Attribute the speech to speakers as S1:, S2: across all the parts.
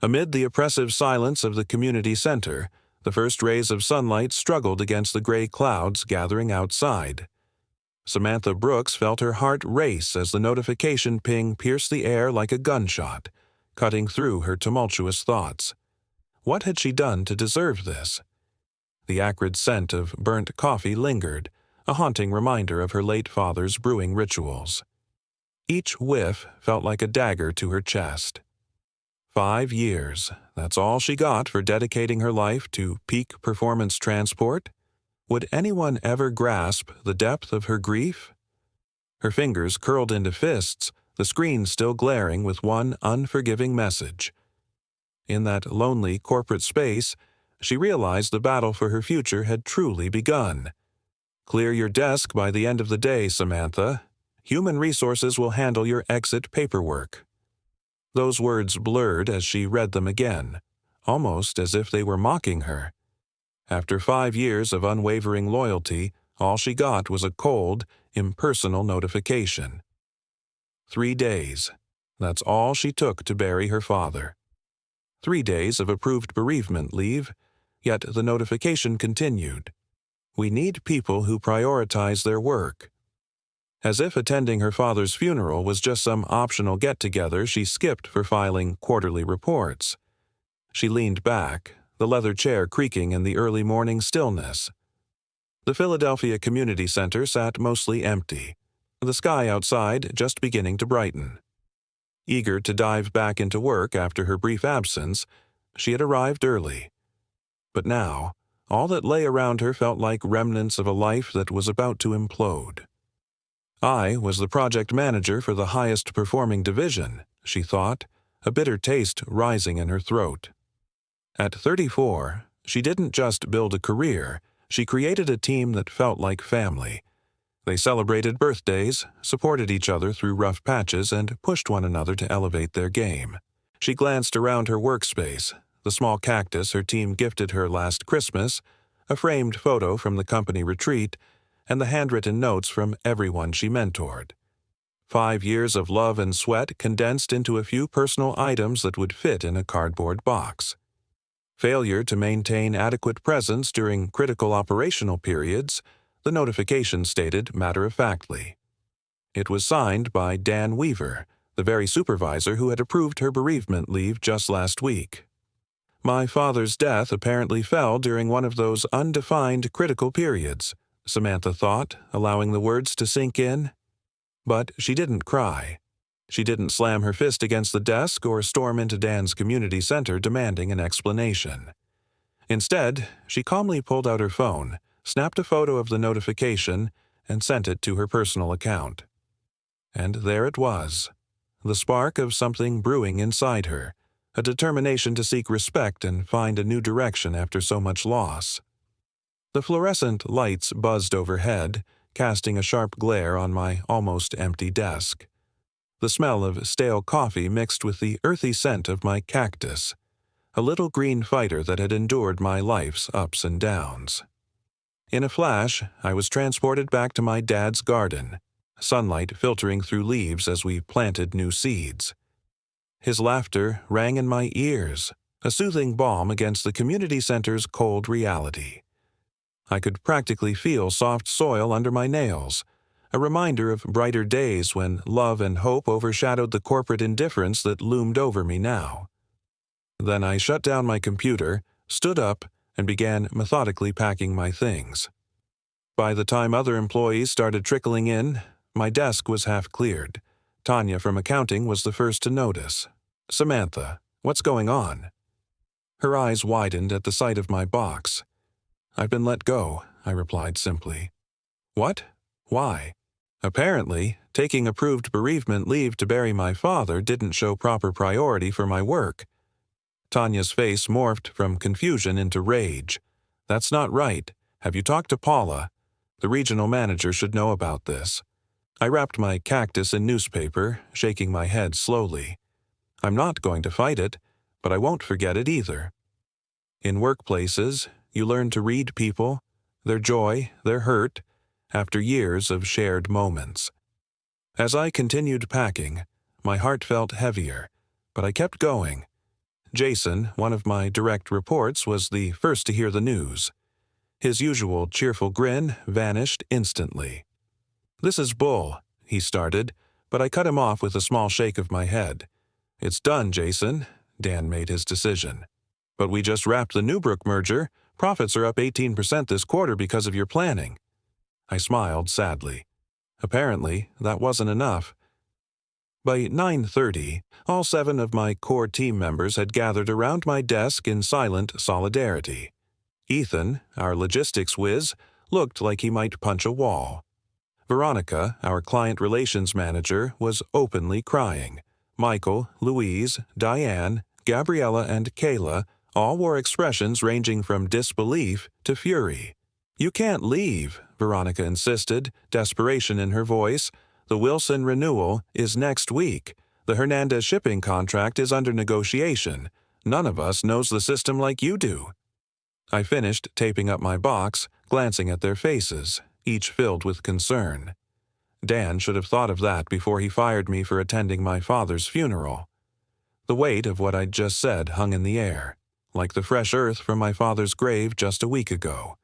S1: Amid the oppressive silence of the community center, the first rays of sunlight struggled against the gray clouds gathering outside. Samantha Brooks felt her heart race as the notification ping pierced the air like a gunshot, cutting through her tumultuous thoughts. What had she done to deserve this? The acrid scent of burnt coffee lingered, a haunting reminder of her late father's brewing rituals. Each whiff felt like a dagger to her chest. 5 years, that's all she got for dedicating her life to peak performance transport? Would anyone ever grasp the depth of her grief? Her fingers curled into fists, the screen still glaring with one unforgiving message. In that lonely corporate space, she realized the battle for her future had truly begun. Clear your desk by the end of the day, Samantha. Human resources will handle your exit paperwork. Those words blurred as she read them again, almost as if they were mocking her. After 5 years of unwavering loyalty, all she got was a cold, impersonal notification. 3 days. That's all she took to bury her father. 3 days of approved bereavement leave, yet the notification continued. We need people who prioritize their work. As if attending her father's funeral was just some optional get-together she skipped for filing quarterly reports. She leaned back, the leather chair creaking in the early morning stillness. The Philadelphia Community Center sat mostly empty, the sky outside just beginning to brighten. Eager to dive back into work after her brief absence, she had arrived early. But now, all that lay around her felt like remnants of a life that was about to implode. I was the project manager for the highest performing division, she thought, a bitter taste rising in her throat. At 34, she didn't just build a career, she created a team that felt like family. They celebrated birthdays, supported each other through rough patches, and pushed one another to elevate their game. She glanced around her workspace, the small cactus her team gifted her last Christmas, a framed photo from the company retreat, and the handwritten notes from everyone she mentored. 5 years of love and sweat condensed into a few personal items that would fit in a cardboard box. Failure to maintain adequate presence during critical operational periods, the notification stated matter-of-factly. It was signed by Dan Weaver, the very supervisor who had approved her bereavement leave just last week. My father's death apparently fell during one of those undefined critical periods, Samantha thought, allowing the words to sink in. But she didn't cry. She didn't slam her fist against the desk or storm into Dan's community center demanding an explanation. Instead, she calmly pulled out her phone, snapped a photo of the notification, and sent it to her personal account. And there it was, the spark of something brewing inside her, a determination to seek respect and find a new direction after so much loss. The fluorescent lights buzzed overhead, casting a sharp glare on my almost empty desk. The smell of stale coffee mixed with the earthy scent of my cactus, a little green fighter that had endured my life's ups and downs. In a flash, I was transported back to my dad's garden, sunlight filtering through leaves as we planted new seeds. His laughter rang in my ears, a soothing balm against the community center's cold reality. I could practically feel soft soil under my nails, a reminder of brighter days when love and hope overshadowed the corporate indifference that loomed over me now. Then I shut down my computer, stood up, and began methodically packing my things. By the time other employees started trickling in, my desk was half cleared. Tanya from accounting was the first to notice. "Samantha, what's going on?" Her eyes widened at the sight of my box. "I've been let go," I replied simply. "What? Why?" Apparently, taking approved bereavement leave to bury my father didn't show proper priority for my work. Tanya's face morphed from confusion into rage. "That's not right. Have you talked to Paula? The regional manager should know about this." I wrapped my cactus in newspaper, shaking my head slowly. I'm not going to fight it, but I won't forget it either. In workplaces, you learn to read people, their joy, their hurt, after years of shared moments. As I continued packing, my heart felt heavier, but I kept going. Jason, one of my direct reports, was the first to hear the news. His usual cheerful grin vanished instantly. "This is bull," he started, but I cut him off with a small shake of my head. "It's done, Jason." Dan made his decision. "But we just wrapped the Newbrook merger. Profits are up 18% this quarter because of your planning." I smiled sadly. Apparently, that wasn't enough. By 9:30, all 7 of my core team members had gathered around my desk in silent solidarity. Ethan, our logistics whiz, looked like he might punch a wall. Veronica, our client relations manager, was openly crying. Michael, Louise, Diane, Gabriella, and Kayla all wore expressions ranging from disbelief to fury. "You can't leave," Veronica insisted, desperation in her voice. "The Wilson renewal is next week. The Hernandez shipping contract is under negotiation. None of us knows the system like you do." I finished taping up my box, glancing at their faces, each filled with concern. Dan should have thought of that before he fired me for attending my father's funeral. The weight of what I'd just said hung in the air, like the fresh earth from my father's grave just a week ago.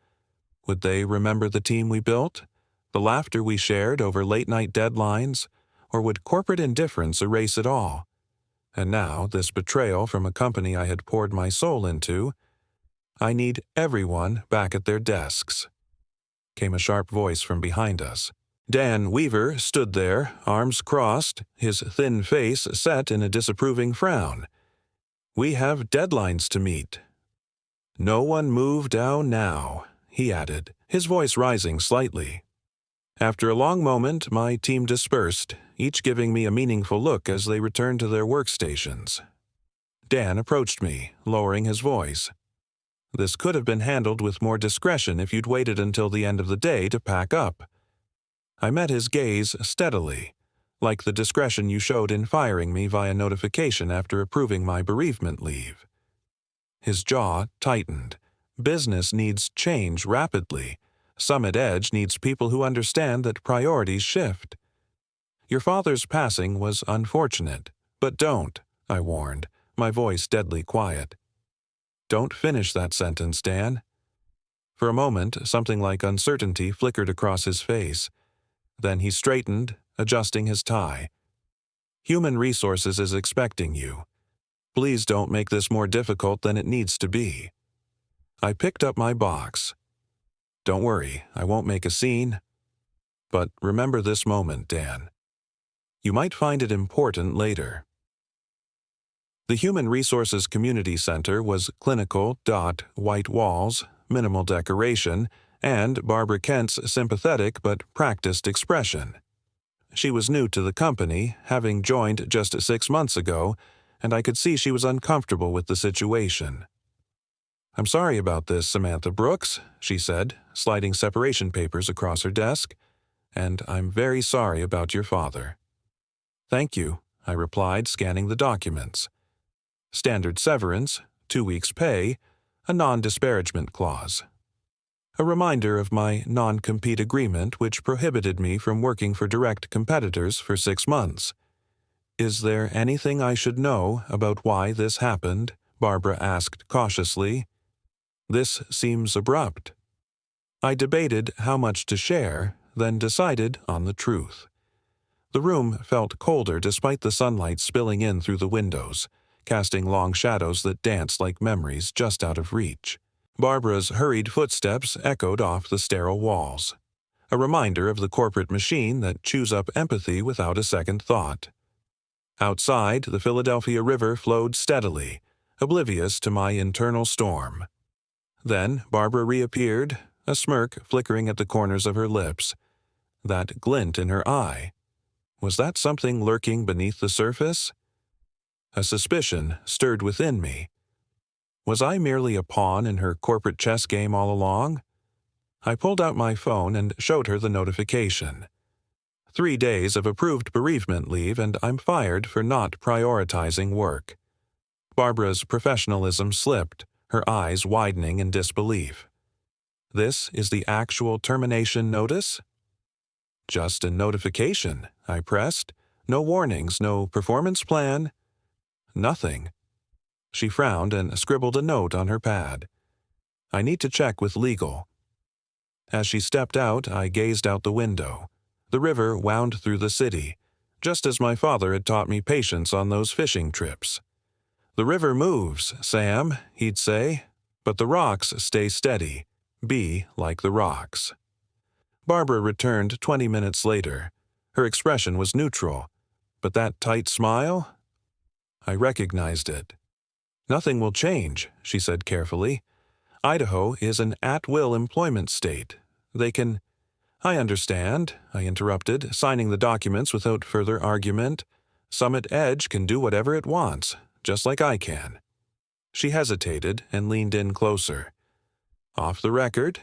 S1: Would they remember the team we built? The laughter we shared over late-night deadlines? Or would corporate indifference erase it all? And now, this betrayal from a company I had poured my soul into. "I need everyone back at their desks," came a sharp voice from behind us. Dan Weaver stood there, arms crossed, his thin face set in a disapproving frown. "We have deadlines to meet." "No one move down now," he added, his voice rising slightly. After a long moment, my team dispersed, each giving me a meaningful look as they returned to their workstations. Dan approached me, lowering his voice. "This could have been handled with more discretion if you'd waited until the end of the day to pack up." I met his gaze steadily, like the discretion you showed in firing me via notification after approving my bereavement leave. His jaw tightened. Business needs change rapidly. Summit Edge needs people who understand that priorities shift. "Your father's passing was unfortunate, but don't," I warned, my voice deadly quiet. "Don't finish that sentence, Dan." For a moment, something like uncertainty flickered across his face. Then he straightened, adjusting his tie. "Human Resources is expecting you. Please don't make this more difficult than it needs to be." I picked up my box. "Don't worry, I won't make a scene. But remember this moment, Dan. You might find it important later." The Human Resources Community Center was clinical, white walls, minimal decoration, and Barbara Kent's sympathetic but practiced expression. She was new to the company, having joined just 6 months ago, and I could see she was uncomfortable with the situation. "I'm sorry about this, Samantha Brooks," she said, sliding separation papers across her desk, "and I'm very sorry about your father." "Thank you," I replied, scanning the documents. Standard severance, 2 weeks' pay, a non-disparagement clause. A reminder of my non-compete agreement which prohibited me from working for direct competitors for 6 months. "Is there anything I should know about why this happened?" Barbara asked cautiously. "This seems abrupt." I debated how much to share, then decided on the truth. The room felt colder despite the sunlight spilling in through the windows, casting long shadows that danced like memories just out of reach. Barbara's hurried footsteps echoed off the sterile walls, a reminder of the corporate machine that chews up empathy without a second thought. Outside, the Philadelphia River flowed steadily, oblivious to my internal storm. Then Barbara reappeared, a smirk flickering at the corners of her lips. That glint in her eye. Was that something lurking beneath the surface? A suspicion stirred within me. Was I merely a pawn in her corporate chess game all along? I pulled out my phone and showed her the notification. 3 days of approved bereavement leave, and I'm fired for not prioritizing work. Barbara's professionalism slipped, her eyes widening in disbelief. This is the actual termination notice? Just a notification, I pressed. No warnings, no performance plan. Nothing. She frowned and scribbled a note on her pad. I need to check with legal. As she stepped out, I gazed out the window. The river wound through the city, just as my father had taught me patience on those fishing trips. "The river moves, Sam," he'd say, "but the rocks stay steady. Be like the rocks." Barbara returned 20 minutes later. Her expression was neutral, but that tight smile? I recognized it. "Nothing will change," she said carefully. "Idaho is an at-will employment state. They can—" "I understand," I interrupted, signing the documents without further argument. "Summit Edge can do whatever it wants, just like I can." She hesitated and leaned in closer. "Off the record,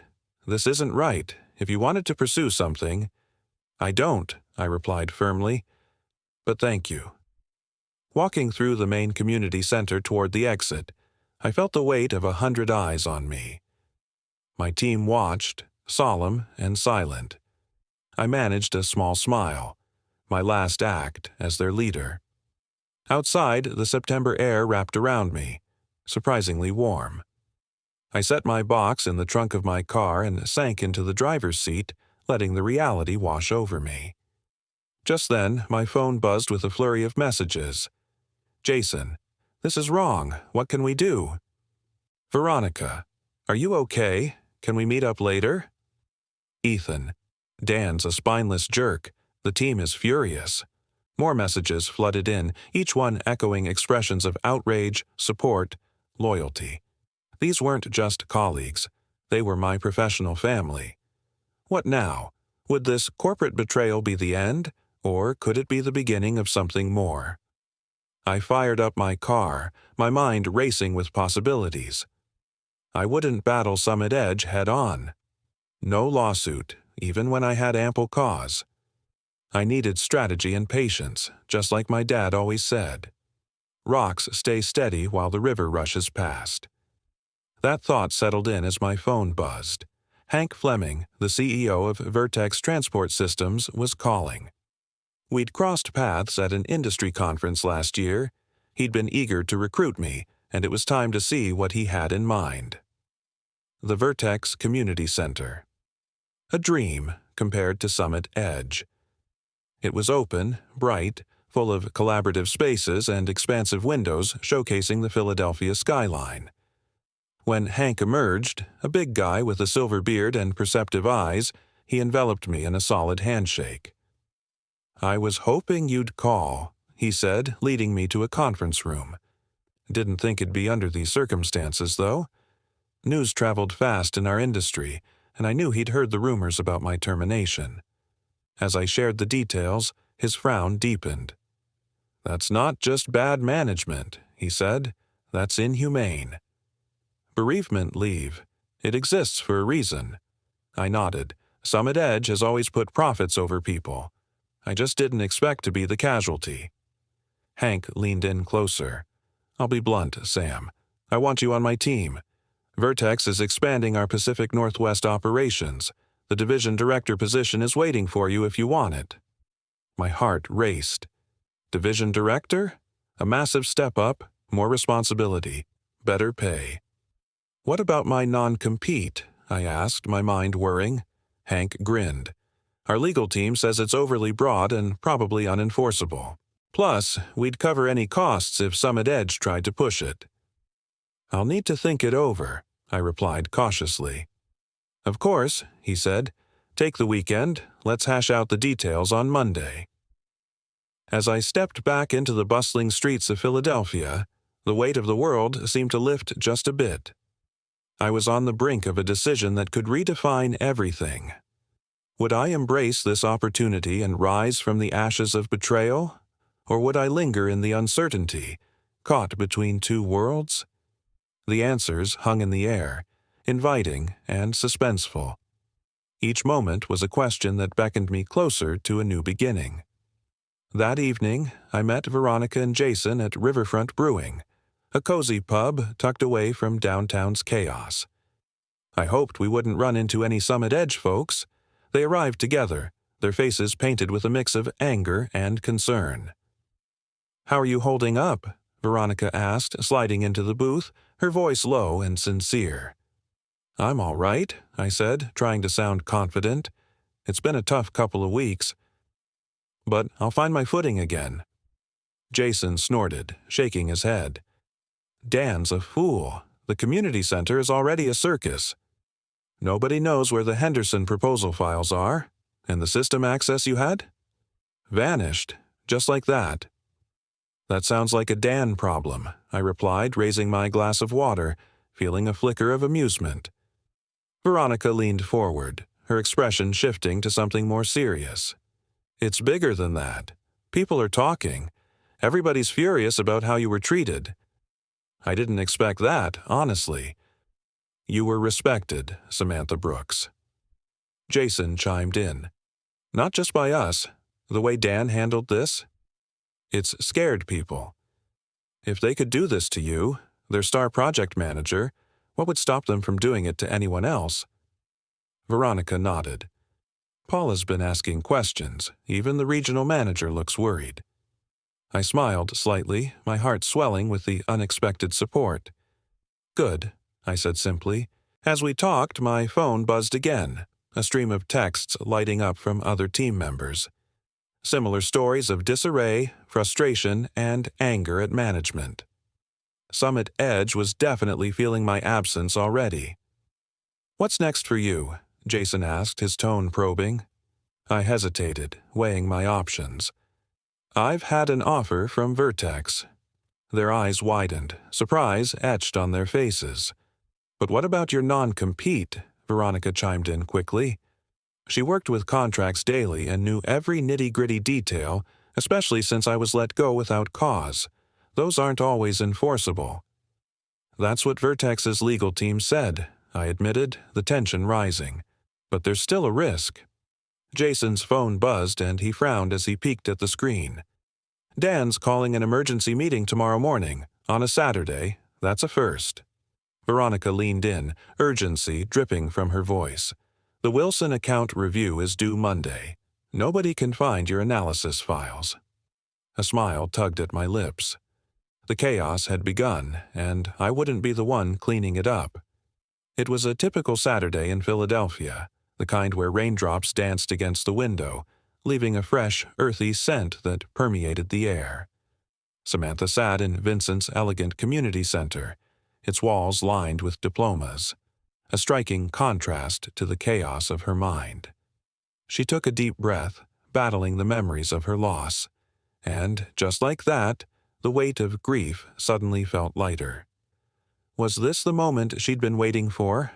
S1: this isn't right. If you wanted to pursue something—" "I don't," I replied firmly. "But thank you." Walking through the main community center toward the exit, I felt the weight of 100 eyes on me. My team watched, solemn and silent. I managed a small smile, my last act as their leader. Outside, the September air wrapped around me, surprisingly warm. I set my box in the trunk of my car and sank into the driver's seat, letting the reality wash over me. Just then, my phone buzzed with a flurry of messages. "Jason, this is wrong. What can we do?" "Veronica, are you okay? Can we meet up later?" "Ethan, Dan's a spineless jerk. The team is furious." More messages flooded in, each one echoing expressions of outrage, support, loyalty. These weren't just colleagues. They were my professional family. What now? Would this corporate betrayal be the end, or could it be the beginning of something more? I fired up my car, my mind racing with possibilities. I wouldn't battle Summit Edge head-on. No lawsuit, even when I had ample cause. I needed strategy and patience, just like my dad always said. Rocks stay steady while the river rushes past. That thought settled in as my phone buzzed. Hank Fleming, the CEO of Vertex Transport Systems, was calling. We'd crossed paths at an industry conference last year. He'd been eager to recruit me, and it was time to see what he had in mind. The Vertex Community Center. A dream compared to Summit Edge. It was open, bright, full of collaborative spaces and expansive windows showcasing the Philadelphia skyline. When Hank emerged, a big guy with a silver beard and perceptive eyes, he enveloped me in a solid handshake. "I was hoping you'd call," he said, leading me to a conference room. Didn't think it'd be under these circumstances, though. News traveled fast in our industry, and I knew he'd heard the rumors about my termination. As I shared the details, his frown deepened. "That's not just bad management," he said. "That's inhumane." "Bereavement leave. It exists for a reason." I nodded. Summit Edge has always put profits over people. I just didn't expect to be the casualty. Hank leaned in closer. "I'll be blunt, Sam. I want you on my team. Vertex is expanding our Pacific Northwest operations. The division director position is waiting for you if you want it." My heart raced. Division director? A massive step up, more responsibility, better pay. "What about my non-compete?" I asked, my mind whirring. Hank grinned. "Our legal team says it's overly broad and probably unenforceable. Plus, we'd cover any costs if Summit Edge tried to push it." "I'll need to think it over," I replied cautiously. "Of course," he said. "Take the weekend. Let's hash out the details on Monday." As I stepped back into the bustling streets of Philadelphia, the weight of the world seemed to lift just a bit. I was on the brink of a decision that could redefine everything. Would I embrace this opportunity and rise from the ashes of betrayal? Or would I linger in the uncertainty, caught between two worlds? The answers hung in the air, inviting and suspenseful. Each moment was a question that beckoned me closer to a new beginning. That evening, I met Veronica and Jason at Riverfront Brewing, a cozy pub tucked away from downtown's chaos. I hoped we wouldn't run into any Summit Edge folks. They arrived together, their faces painted with a mix of anger and concern. "How are you holding up?" Veronica asked, sliding into the booth, her voice low and sincere. "I'm all right," I said, trying to sound confident. "It's been a tough couple of weeks, but I'll find my footing again." Jason snorted, shaking his head. "Dan's a fool. The community center is already a circus. Nobody knows where the Henderson proposal files are, and the system access you had? Vanished, just like that." "That sounds like a Dan problem," I replied, raising my glass of water, feeling a flicker of amusement. Veronica leaned forward, her expression shifting to something more serious. "It's bigger than that. People are talking. Everybody's furious about how you were treated. I didn't expect that, honestly." "You were respected, Samantha Brooks." Jason chimed in. "Not just by us. The way Dan handled this? It's scared people. If they could do this to you, their star project manager, what would stop them from doing it to anyone else?" Veronica nodded. "Paula's been asking questions. Even the regional manager looks worried." I smiled slightly, my heart swelling with the unexpected support. "Good," I said simply. As we talked, my phone buzzed again, a stream of texts lighting up from other team members. Similar stories of disarray, frustration, and anger at management. Summit Edge was definitely feeling my absence already. "What's next for you?" Jason asked, his tone probing. I hesitated, weighing my options. "I've had an offer from Vertex." Their eyes widened, surprise etched on their faces. "But what about your non-compete?" Veronica chimed in quickly. She worked with contracts daily and knew every nitty-gritty detail, especially since I was let go without cause. Those aren't always enforceable. "That's what Vertex's legal team said," I admitted, the tension rising. "But there's still a risk." Jason's phone buzzed and he frowned as he peeked at the screen. "Dan's calling an emergency meeting tomorrow morning, on a Saturday. That's a first." Veronica leaned in, urgency dripping from her voice. "The Wilson account review is due Monday. Nobody can find your analysis files." A smile tugged at my lips. The chaos had begun, and I wouldn't be the one cleaning it up. It was a typical Saturday in Philadelphia, the kind where raindrops danced against the window, leaving a fresh, earthy scent that permeated the air. Samantha sat in Vincent's elegant community center, its walls lined with diplomas, a striking contrast to the chaos of her mind. She took a deep breath, battling the memories of her loss, and, just like that, the weight of grief suddenly felt lighter. Was this the moment she'd been waiting for?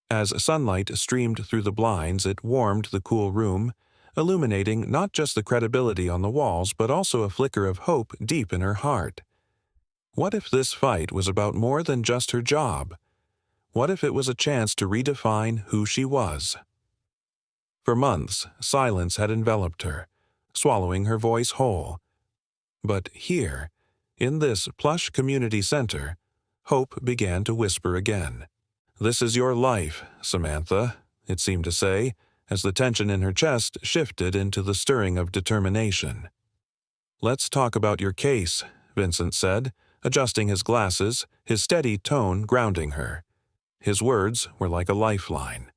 S1: As sunlight streamed through the blinds, it warmed the cool room, illuminating not just the credibility on the walls but also a flicker of hope deep in her heart. What if this fight was about more than just her job? What if it was a chance to redefine who she was? For months, silence had enveloped her, swallowing her voice whole. But here, in this plush community center, hope began to whisper again. "This is your life, Samantha," it seemed to say, as the tension in her chest shifted into the stirring of determination. "Let's talk about your case," Vincent said, adjusting his glasses, his steady tone grounding her. His words were like a lifeline.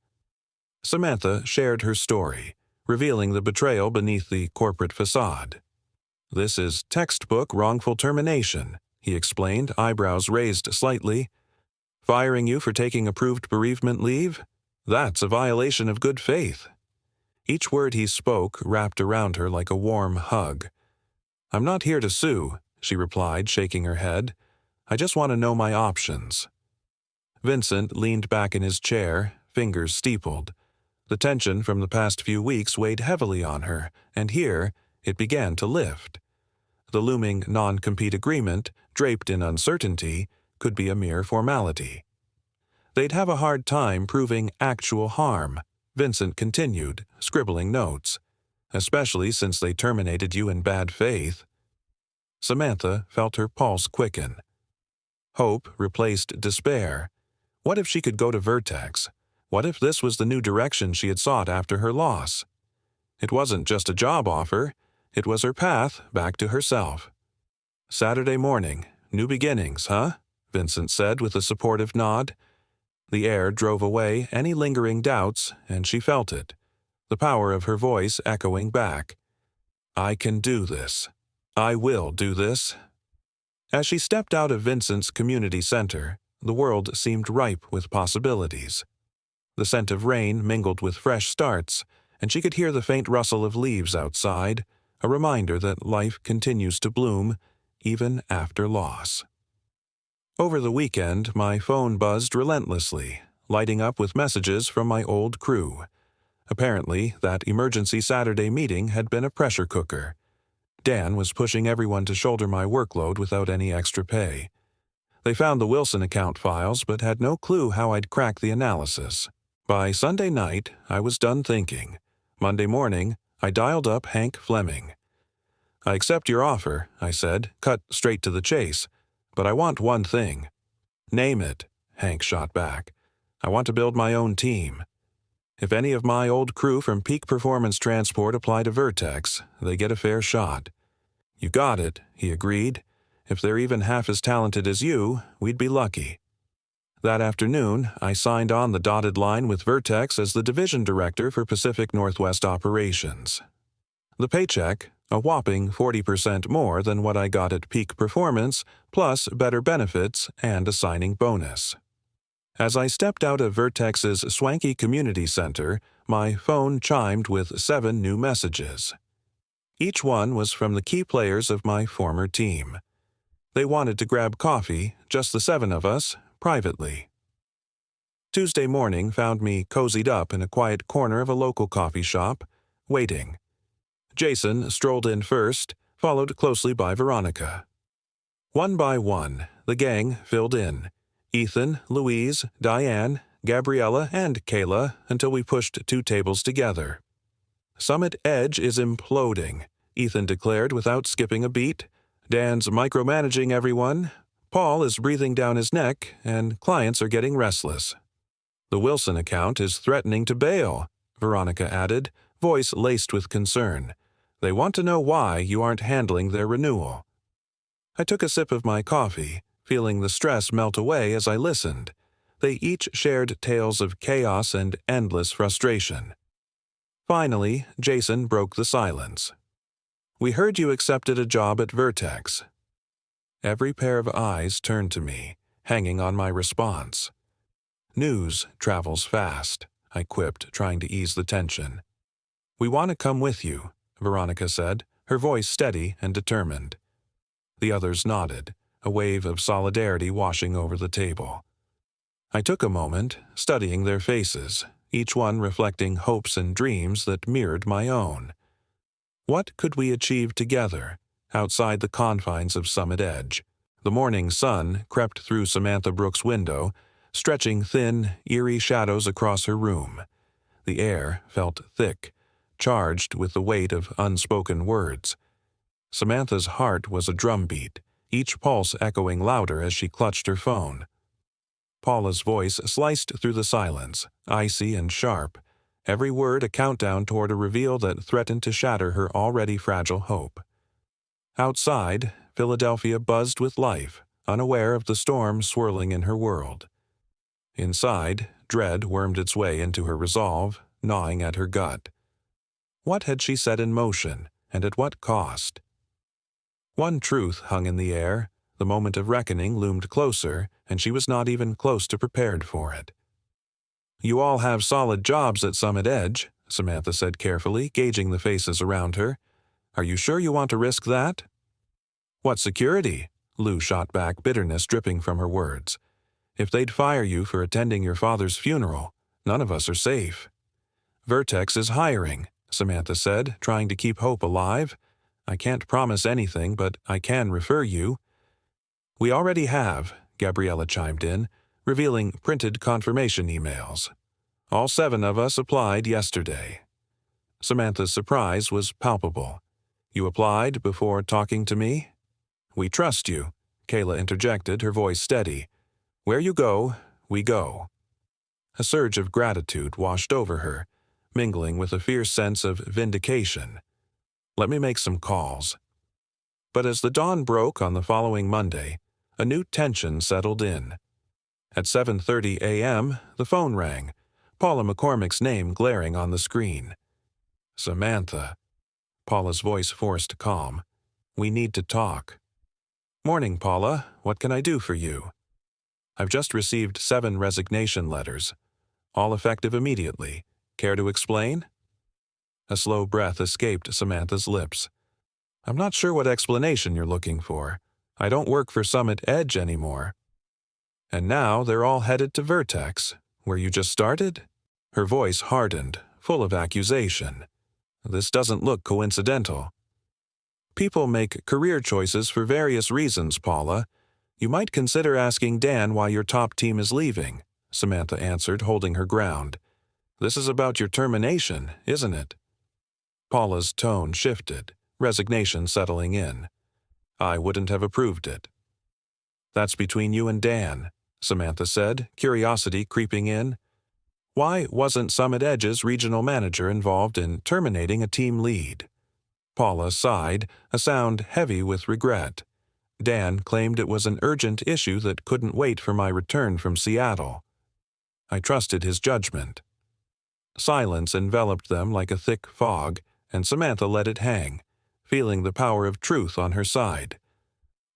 S1: Samantha shared her story, revealing the betrayal beneath the corporate facade. "This is textbook wrongful termination," he explained, eyebrows raised slightly. "Firing you for taking approved bereavement leave? That's a violation of good faith." Each word he spoke wrapped around her like a warm hug. "I'm not here to sue," she replied, shaking her head. "I just want to know my options." Vincent leaned back in his chair, fingers steepled. The tension from the past few weeks weighed heavily on her, and here it began to lift. The looming non-compete agreement, draped in uncertainty, could be a mere formality. "They'd have a hard time proving actual harm," Vincent continued, scribbling notes, "especially since they terminated you in bad faith." Samantha felt her pulse quicken. Hope replaced despair. What if she could go to Vertex? What if this was the new direction she had sought after her loss? It wasn't just a job offer, it was her path back to herself. Saturday morning, new beginnings, huh? Vincent said with a supportive nod. The air drove away any lingering doubts, and she felt it, the power of her voice echoing back. I can do this. I will do this. As she stepped out of Vincent's community center, the world seemed ripe with possibilities. The scent of rain mingled with fresh starts, and she could hear the faint rustle of leaves outside, a reminder that life continues to bloom, even after loss. Over the weekend, my phone buzzed relentlessly, lighting up with messages from my old crew. Apparently, that emergency Saturday meeting had been a pressure cooker. Dan was pushing everyone to shoulder my workload without any extra pay. They found the Wilson account files but had no clue how I'd crack the analysis. By Sunday night, I was done thinking. Monday morning, I dialed up Hank Fleming. I accept your offer, I said, cut straight to the chase, but I want one thing. Name it, Hank shot back. I want to build my own team. If any of my old crew from Peak Performance Transport apply to Vertex, they get a fair shot. You got it, he agreed. If they're even half as talented as you, we'd be lucky. That afternoon, I signed on the dotted line with Vertex as the division director for Pacific Northwest operations. The paycheck, a whopping 40% more than what I got at Peak Performance, plus better benefits and a signing bonus. As I stepped out of Vertex's swanky community center, my phone chimed with 7 new messages. Each one was from the key players of my former team. They wanted to grab coffee, just the 7 of us, privately. Tuesday morning found me cozied up in a quiet corner of a local coffee shop, waiting. Jason strolled in first, followed closely by Veronica. One by one, the gang filled in. Ethan, Louise, Diane, Gabriella, and Kayla until we pushed 2 tables together. Summit Edge is imploding, Ethan declared without skipping a beat. Dan's micromanaging everyone. Paul is breathing down his neck, and clients are getting restless. The Wilson account is threatening to bail, Veronica added, voice laced with concern. They want to know why you aren't handling their renewal. I took a sip of my coffee, feeling the stress melt away as I listened. They each shared tales of chaos and endless frustration. Finally, Jason broke the silence. We heard you accepted a job at Vertex. Every pair of eyes turned to me, hanging on my response. News travels fast, I quipped, trying to ease the tension. We want to come with you, Veronica said, her voice steady and determined. The others nodded, a wave of solidarity washing over the table. I took a moment, studying their faces, each one reflecting hopes and dreams that mirrored my own. What could we achieve together, outside the confines of Summit Edge? The morning sun crept through Samantha Brooks' window, stretching thin, eerie shadows across her room. The air felt thick, charged with the weight of unspoken words. Samantha's heart was a drumbeat, each pulse echoing louder as she clutched her phone. Paula's voice sliced through the silence, icy and sharp, every word a countdown toward a reveal that threatened to shatter her already fragile hope. Outside, Philadelphia buzzed with life, unaware of the storm swirling in her world. Inside, dread wormed its way into her resolve, gnawing at her gut. What had she set in motion, and at what cost? One truth hung in the air. The moment of reckoning loomed closer, and she was not even close to prepared for it. You all have solid jobs at Summit Edge, Samantha said carefully, gauging the faces around her. Are you sure you want to risk that? What security? Lou shot back, bitterness dripping from her words. If they'd fire you for attending your father's funeral, none of us are safe. Vertex is hiring, Samantha said, trying to keep hope alive. I can't promise anything, but I can refer you. We already have, Gabriella chimed in, revealing printed confirmation emails. All 7 of us applied yesterday. Samantha's surprise was palpable. You applied before talking to me? We trust you, Kayla interjected, her voice steady. Where you go, we go. A surge of gratitude washed over her, mingling with a fierce sense of vindication. Let me make some calls. But as the dawn broke on the following Monday, a new tension settled in. At 7:30 a.m., the phone rang, Paula McCormick's name glaring on the screen. "Samantha." Paula's voice forced calm. "We need to talk." "Morning, Paula. What can I do for you?" "I've just received 7 resignation letters, all effective immediately. Care to explain?" A slow breath escaped Samantha's lips. "I'm not sure what explanation you're looking for. I don't work for Summit Edge anymore." "And now they're all headed to Vertex, where you just started?" Her voice hardened, full of accusation. "This doesn't look coincidental." "People make career choices for various reasons, Paula. You might consider asking Dan why your top team is leaving," Samantha answered, holding her ground. "This is about your termination, isn't it?" Paula's tone shifted, resignation settling in. "I wouldn't have approved it." "That's between you and Dan," Samantha said, curiosity creeping in. "Why wasn't Summit Edge's regional manager involved in terminating a team lead?" Paula sighed, a sound heavy with regret. "Dan claimed it was an urgent issue that couldn't wait for my return from Seattle. I trusted his judgment." Silence enveloped them like a thick fog, and Samantha let it hang, feeling the power of truth on her side.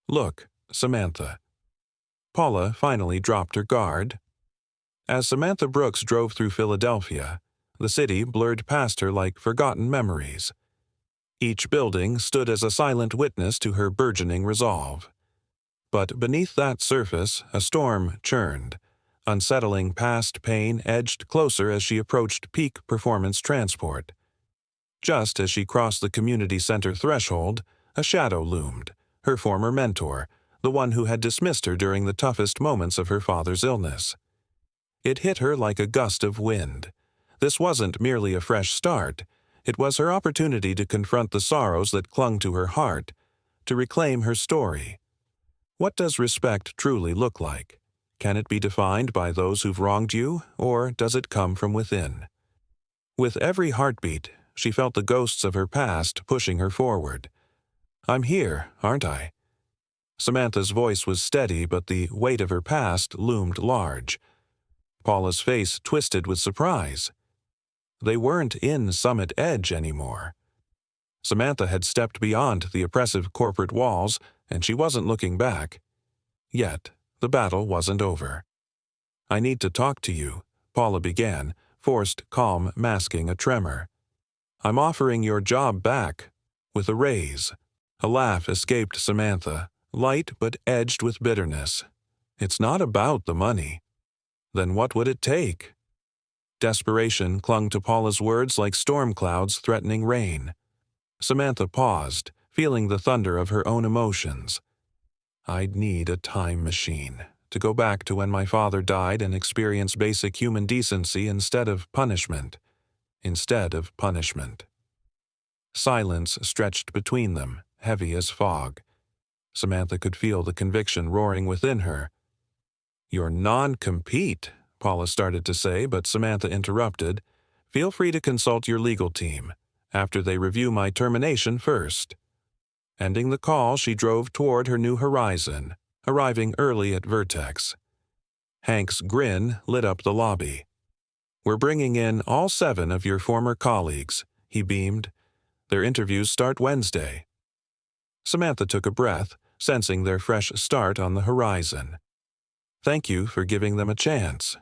S1: "Look, Samantha." Paula finally dropped her guard. As Samantha Brooks drove through Philadelphia, the city blurred past her like forgotten memories. Each building stood as a silent witness to her burgeoning resolve. But beneath that surface, a storm churned. Unsettling past pain edged closer as she approached peak performance transport. Just as she crossed the community center threshold, a shadow loomed, her former mentor, the one who had dismissed her during the toughest moments of her father's illness. It hit her like a gust of wind. This wasn't merely a fresh start. It was her opportunity to confront the sorrows that clung to her heart, to reclaim her story. What does respect truly look like? Can it be defined by those who've wronged you, or does it come from within? With every heartbeat, she felt the ghosts of her past pushing her forward. "I'm here, aren't I?" Samantha's voice was steady, but the weight of her past loomed large. Paula's face twisted with surprise. They weren't in Summit Edge anymore. Samantha had stepped beyond the oppressive corporate walls, and she wasn't looking back. Yet, the battle wasn't over. "I need to talk to you," Paula began, forced calm masking a tremor. "I'm offering your job back, with a raise." A laugh escaped Samantha, light but edged with bitterness. "It's not about the money." "Then what would it take?" Desperation clung to Paula's words like storm clouds threatening rain. Samantha paused, feeling the thunder of her own emotions. "I'd need a time machine, to go back to when my father died and experience basic human decency instead of punishment. Silence stretched between them, heavy as fog. Samantha could feel the conviction roaring within her. "Your non-compete," Paula started to say, but Samantha interrupted. "Feel free to consult your legal team, after they review my termination first." Ending the call, she drove toward her new horizon, arriving early at Vertex. Hank's grin lit up the lobby. "We're bringing in all 7 of your former colleagues," he beamed. "Their interviews start Wednesday." Samantha took a breath, sensing their fresh start on the horizon. "Thank you for giving them a chance."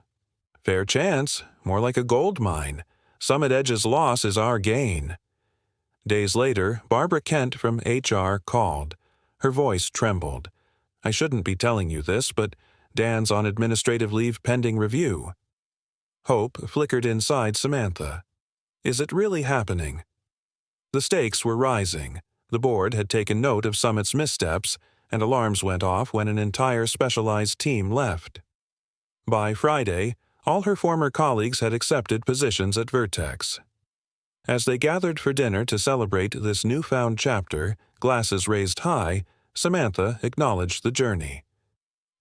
S1: "Fair chance, more like a gold mine. Summit Edge's loss is our gain." Days later, Barbara Kent from HR called. Her voice trembled. "I shouldn't be telling you this, but Dan's on administrative leave pending review." Hope flickered inside Samantha. Is it really happening? The stakes were rising. The board had taken note of Summit's missteps, and alarms went off when an entire specialized team left. By Friday, all her former colleagues had accepted positions at Vertex. As they gathered for dinner to celebrate this newfound chapter, glasses raised high, Samantha acknowledged the journey.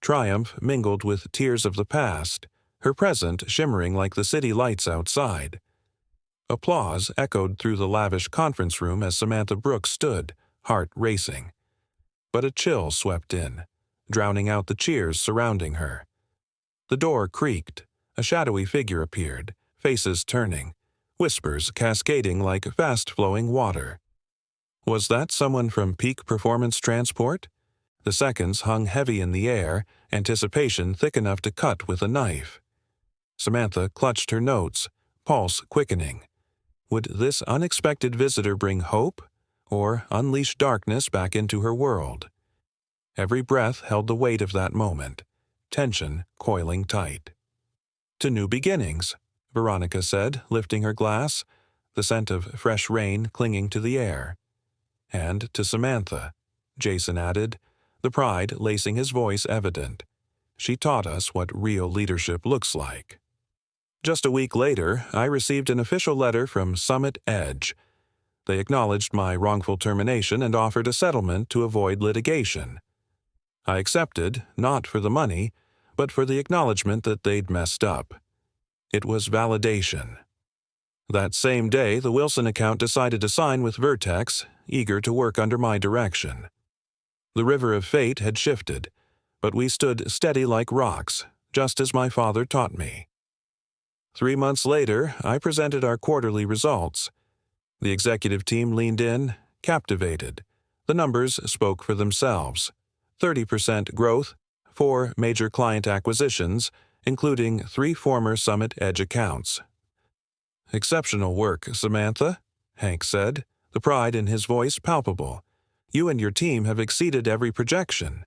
S1: Triumph mingled with tears of the past, her present shimmering like the city lights outside. Applause echoed through the lavish conference room as Samantha Brooks stood, heart racing. but a chill swept in, drowning out the cheers surrounding her. The door creaked, a shadowy figure appeared, faces turning, whispers cascading like fast-flowing water. Was that someone from Peak Performance Transport? The seconds hung heavy in the air, anticipation thick enough to cut with a knife. Samantha clutched her notes, pulse quickening. Would this unexpected visitor bring hope, or unleash darkness back into her world? Every breath held the weight of that moment, tension coiling tight. "To new beginnings," Veronica said, lifting her glass, the scent of fresh rain clinging to the air. "And to Samantha," Jason added, the pride lacing his voice evident. "She taught us what real leadership looks like." Just a week later, I received an official letter from Summit Edge. They acknowledged my wrongful termination and offered a settlement to avoid litigation. I accepted, not for the money, but for the acknowledgement that they'd messed up. It was validation. That same day, the Wilson account decided to sign with Vertex, eager to work under my direction. The river of fate had shifted, but we stood steady like rocks, just as my father taught me. 3 months later, I presented our quarterly results. The executive team leaned in, captivated. The numbers spoke for themselves. 30% growth, 4 major client acquisitions, including 3 former Summit Edge accounts. "Exceptional work, Samantha," Hank said, the pride in his voice palpable. "You and your team have exceeded every projection."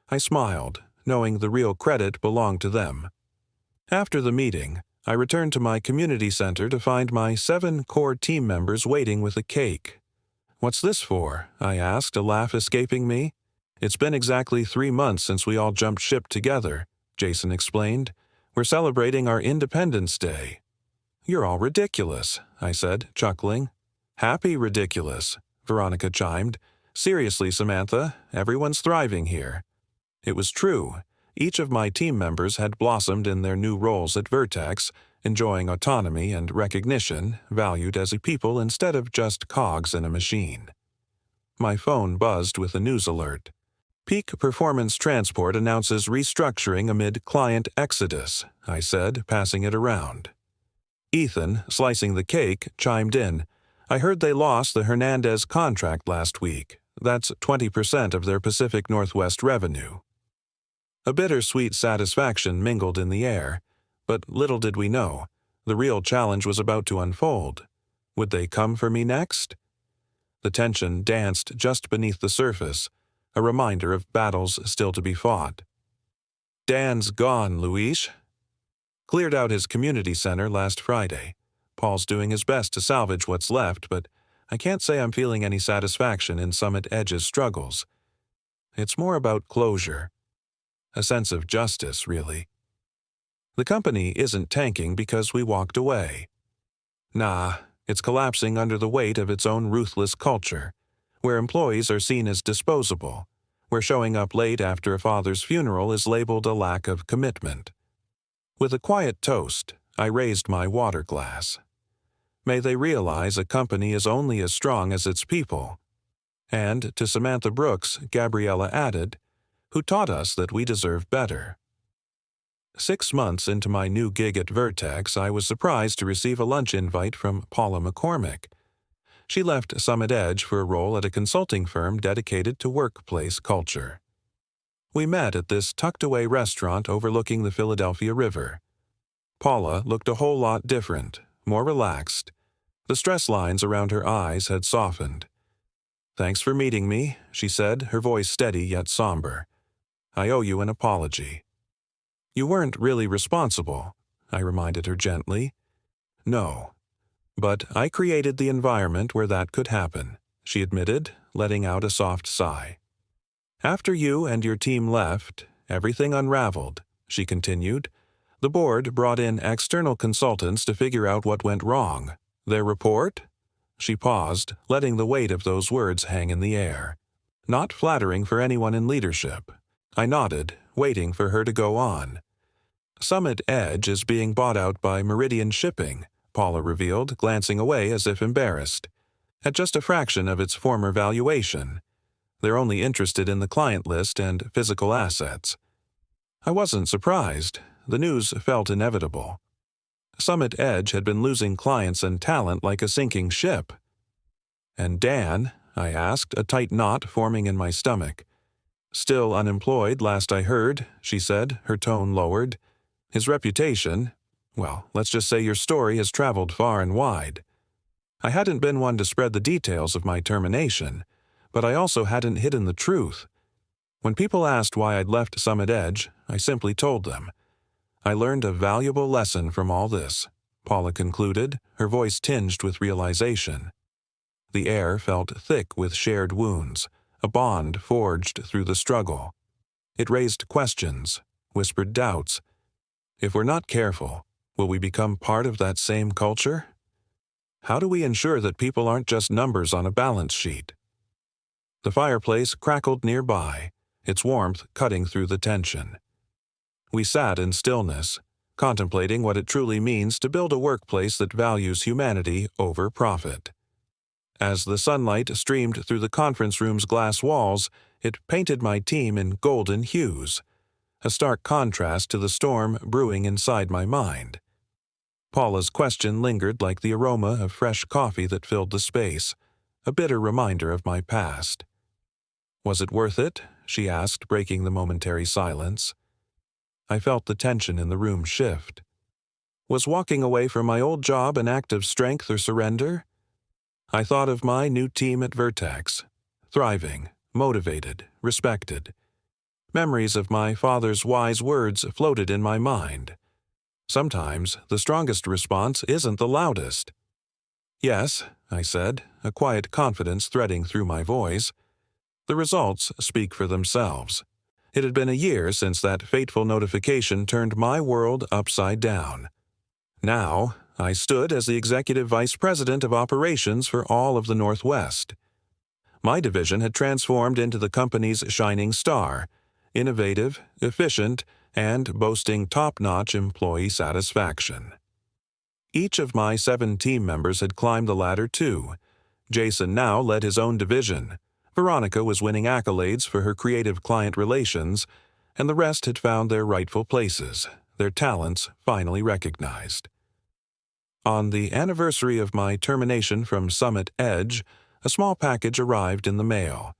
S1: I smiled, knowing the real credit belonged to them. After the meeting, I returned to my community center to find my 7 core team members waiting with a cake. "What's this for?" I asked, a laugh escaping me. "It's been exactly 3 months since we all jumped ship together," Jason explained. "We're celebrating our Independence Day." "You're all ridiculous," I said, chuckling. "Happy ridiculous," Veronica chimed. "Seriously, Samantha, everyone's thriving here." It was true. Each of my team members had blossomed in their new roles at Vertex, enjoying autonomy and recognition, valued as a people instead of just cogs in a machine. My phone buzzed with a news alert. "Peak Performance Transport announces restructuring amid client exodus," I said, passing it around. Ethan, slicing the cake, chimed in. "I heard they lost the Hernandez contract last week. That's 20% of their Pacific Northwest revenue." A bittersweet satisfaction mingled in the air, but little did we know, the real challenge was about to unfold. Would they come for me next? The tension danced just beneath the surface, a reminder of battles still to be fought. "Dan's gone, Luis. Cleared out his community center last Friday. Paul's doing his best to salvage what's left, but I can't say I'm feeling any satisfaction in Summit Edge's struggles. It's more about closure. A sense of justice, really. The company isn't tanking because we walked away. Nah, it's collapsing under the weight of its own ruthless culture, where employees are seen as disposable, where showing up late after a father's funeral is labeled a lack of commitment." With a quiet toast, I raised my water glass. May they realize a company is only as strong as its people. And to Samantha Brooks, Gabriella added, "Who taught us that we deserve better." 6 months into my new gig at Vertex, I was surprised to receive a lunch invite from Paula McCormick. She left Summit Edge for a role at a consulting firm dedicated to workplace culture. We met at this tucked-away restaurant overlooking the Philadelphia River. Paula looked a whole lot different, more relaxed. The stress lines around her eyes had softened. "Thanks for meeting me," she said, her voice steady yet somber. "I owe you an apology." "You weren't really responsible," I reminded her gently. "No. But I created the environment where that could happen," she admitted, letting out a soft sigh. "After you and your team left, everything unraveled," she continued. "The board brought in external consultants to figure out what went wrong. Their report?" She paused, letting the weight of those words hang in the air. "Not flattering for anyone in leadership." I nodded, waiting for her to go on. "Summit Edge is being bought out by Meridian Shipping," Paula revealed, glancing away as if embarrassed. "At just a fraction of its former valuation. They're only interested in the client list and physical assets. I wasn't surprised. The news felt inevitable. Summit Edge had been losing clients and talent like a sinking ship. "And Dan?" I asked, a tight knot forming in my stomach. "Still unemployed, last I heard," she said, her tone lowered. "His reputation, well, let's just say your story has traveled far and wide." I hadn't been one to spread the details of my termination, but I also hadn't hidden the truth. When people asked why I'd left Summit Edge, I simply told them. "I learned a valuable lesson from all this," Paula concluded, her voice tinged with realization. The air felt thick with shared wounds, a bond forged through the struggle. It raised questions, whispered doubts. If we're not careful, will we become part of that same culture? How do we ensure that people aren't just numbers on a balance sheet? The fireplace crackled nearby, its warmth cutting through the tension. We sat in stillness, contemplating what it truly means to build a workplace that values humanity over profit. As the sunlight streamed through the conference room's glass walls, it painted my team in golden hues, a stark contrast to the storm brewing inside my mind. Paula's question lingered like the aroma of fresh coffee that filled the space, a bitter reminder of my past. "Was it worth it?" she asked, breaking the momentary silence. I felt the tension in the room shift. Was walking away from my old job an act of strength or surrender? I thought of my new team at Vertex, thriving, motivated, respected. Memories of my father's wise words floated in my mind. Sometimes the strongest response isn't the loudest. "Yes," I said, a quiet confidence threading through my voice. "The results speak for themselves." It had been a year since that fateful notification turned my world upside down. Now, I stood as the Executive Vice President of Operations for all of the Northwest. My division had transformed into the company's shining star, innovative, efficient, and boasting top-notch employee satisfaction. Each of my 7 team members had climbed the ladder too. Jason now led his own division. Veronica was winning accolades for her creative client relations, and the rest had found their rightful places, their talents finally recognized. On the anniversary of my termination from Summit Edge, a small package arrived in the mail.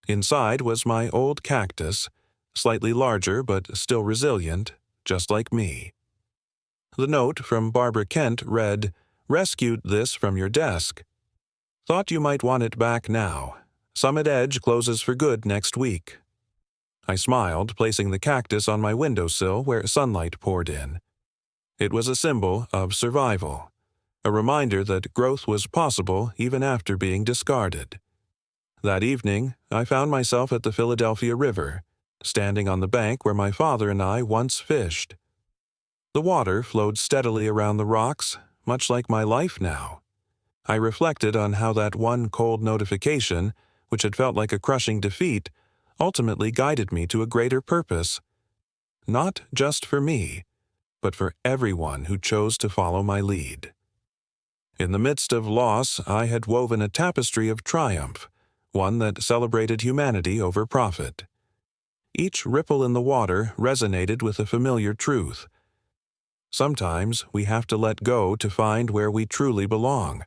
S1: Inside was my old cactus, slightly larger but still resilient, just like me. The note from Barbara Kent read, "Rescued this from your desk. Thought you might want it back now. Summit Edge closes for good next week." I smiled, placing the cactus on my windowsill where sunlight poured in. It was a symbol of survival, a reminder that growth was possible even after being discarded. That evening, I found myself at the Philadelphia River, standing on the bank where my father and I once fished. The water flowed steadily around the rocks, much like my life now. I reflected on how that one cold notification, which had felt like a crushing defeat, ultimately guided me to a greater purpose. Not just for me, but for everyone who chose to follow my lead. In the midst of loss, I had woven a tapestry of triumph, one that celebrated humanity over profit. Each ripple in the water resonated with a familiar truth. Sometimes we have to let go to find where we truly belong.